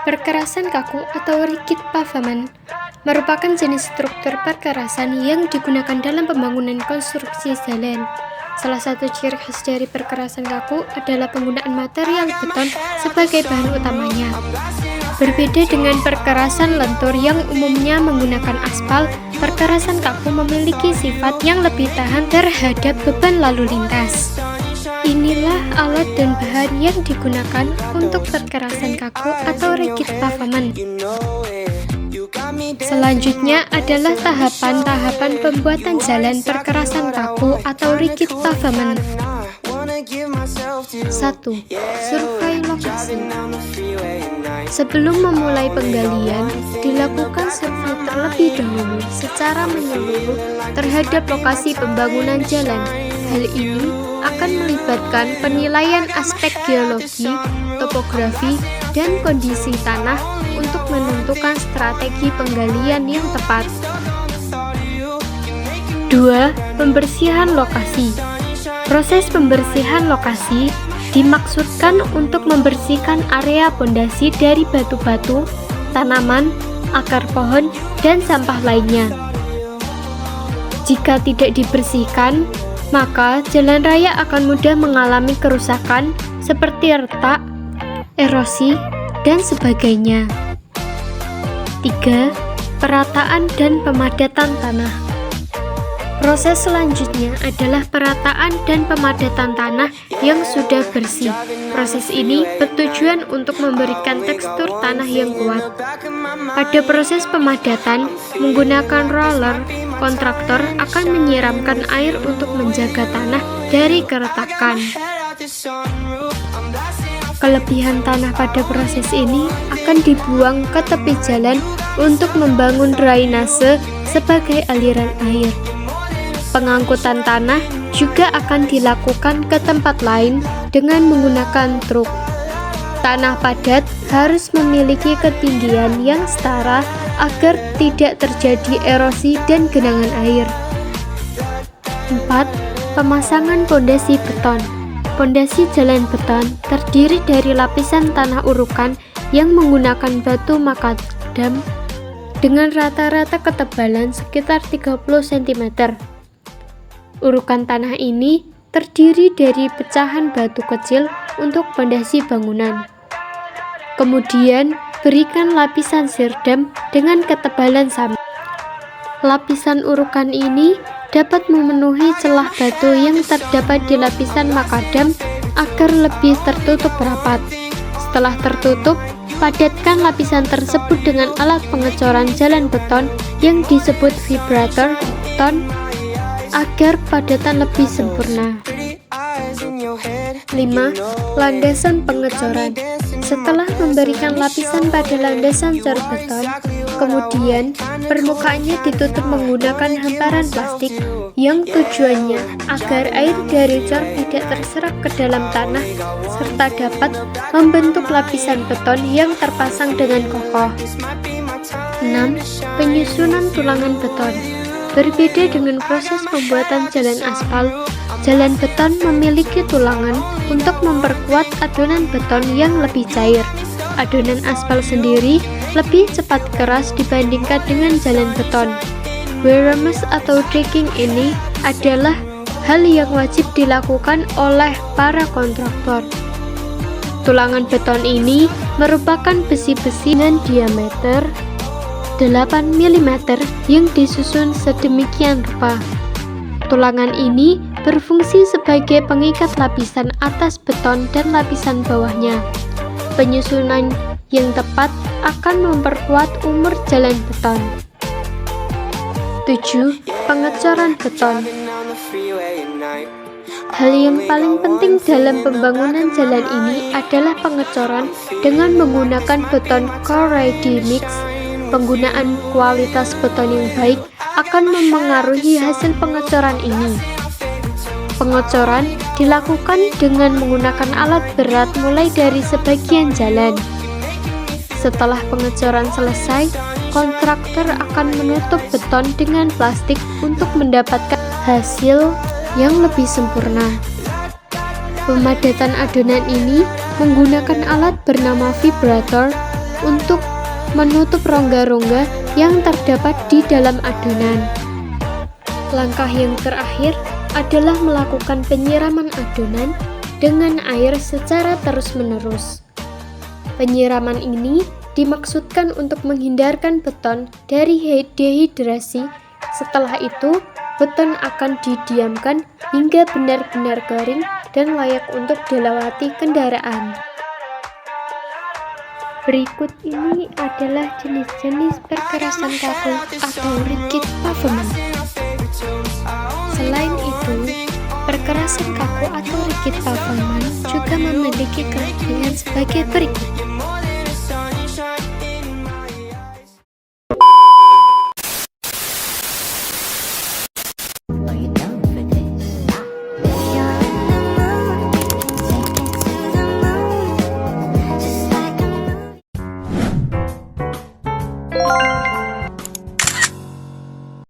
Perkerasan kaku atau rigid pavement merupakan jenis struktur perkerasan yang digunakan dalam pembangunan konstruksi jalan. Salah satu ciri khas dari perkerasan kaku adalah penggunaan material beton sebagai bahan utamanya. Berbeda dengan perkerasan lentur yang umumnya menggunakan aspal, perkerasan kaku memiliki sifat yang lebih tahan terhadap beban lalu lintas. Inilah alat dan bahan yang digunakan untuk perkerasan kaku atau rigid pavement. Selanjutnya adalah tahapan-tahapan pembuatan jalan perkerasan kaku atau rigid pavement. 1. Survei lokasi. Sebelum memulai penggalian, dilakukan survei terlebih dahulu secara menyeluruh terhadap lokasi pembangunan jalan. Hal ini akan melibatkan penilaian aspek geologi, topografi, dan kondisi tanah untuk menentukan strategi penggalian yang tepat. 2. Pembersihan lokasi. Proses pembersihan lokasi dimaksudkan untuk membersihkan area pondasi dari batu-batu, tanaman, akar pohon, dan sampah lainnya. Jika tidak dibersihkan, maka jalan raya akan mudah mengalami kerusakan seperti retak, erosi, dan sebagainya. 3. Perataan dan pemadatan tanah. Proses selanjutnya adalah perataan dan pemadatan tanah yang sudah bersih. Proses ini bertujuan untuk memberikan tekstur tanah yang kuat. Pada proses pemadatan, menggunakan roller, kontraktor akan menyiramkan air untuk menjaga tanah dari keretakan. Kelebihan tanah pada proses ini akan dibuang ke tepi jalan untuk membangun drainase sebagai aliran air. Pengangkutan tanah juga akan dilakukan ke tempat lain dengan menggunakan truk. Tanah padat harus memiliki ketinggian yang setara agar tidak terjadi erosi dan genangan air. 4. Pemasangan pondasi beton. Pondasi jalan beton terdiri dari lapisan tanah urukan yang menggunakan batu makadam dengan rata-rata ketebalan sekitar 30 cm. Urukan tanah ini terdiri dari pecahan batu kecil untuk pondasi bangunan. Kemudian, berikan lapisan sirdam dengan ketebalan sama. Lapisan urukan ini dapat memenuhi celah batu yang terdapat di lapisan makadam agar lebih tertutup rapat. Setelah tertutup, padatkan lapisan tersebut dengan alat pengecoran jalan beton yang disebut vibrator beton agar padatan lebih sempurna. 5. Landasan pengecoran. Setelah memberikan lapisan pada landasan cor beton, kemudian permukaannya ditutup menggunakan hamparan plastik yang tujuannya agar air dari cor tidak terserap ke dalam tanah serta dapat membentuk lapisan beton yang terpasang dengan kokoh. 6. Penyusunan tulangan beton. Berbeda dengan proses pembuatan jalan aspal, jalan beton memiliki tulangan untuk memperkuat adonan beton yang lebih cair. Adonan aspal sendiri lebih cepat keras dibandingkan dengan jalan beton. Weremes atau decking ini adalah hal yang wajib dilakukan oleh para kontraktor. Tulangan beton ini merupakan besi-besi dengan diameter 8 mm yang disusun sedemikian rupa. Tulangan ini berfungsi sebagai pengikat lapisan atas beton dan lapisan bawahnya. Penyusunan yang tepat akan memperkuat umur jalan beton. 7. Pengecoran beton. Hal yang paling penting dalam pembangunan jalan ini adalah pengecoran dengan menggunakan beton core ready mix. Penggunaan kualitas beton yang baik akan memengaruhi hasil pengecoran ini. Pengecoran dilakukan dengan menggunakan alat berat mulai dari sebagian jalan. Setelah pengecoran selesai, kontraktor akan menutup beton dengan plastik untuk mendapatkan hasil yang lebih sempurna. Pemadatan adonan ini menggunakan alat bernama vibrator untuk menutup rongga-rongga yang terdapat di dalam adonan. Langkah yang terakhir adalah melakukan penyiraman adonan dengan air secara terus-menerus. Penyiraman ini dimaksudkan untuk menghindarkan beton dari dehidrasi. Setelah itu, beton akan didiamkan hingga benar-benar kering dan layak untuk dilewati kendaraan. Berikut ini adalah jenis-jenis perkerasan kaku atau rigid pavement. Selain itu, perkerasan kaku atau rigid pavement juga memiliki kelebihan sebagai berikut.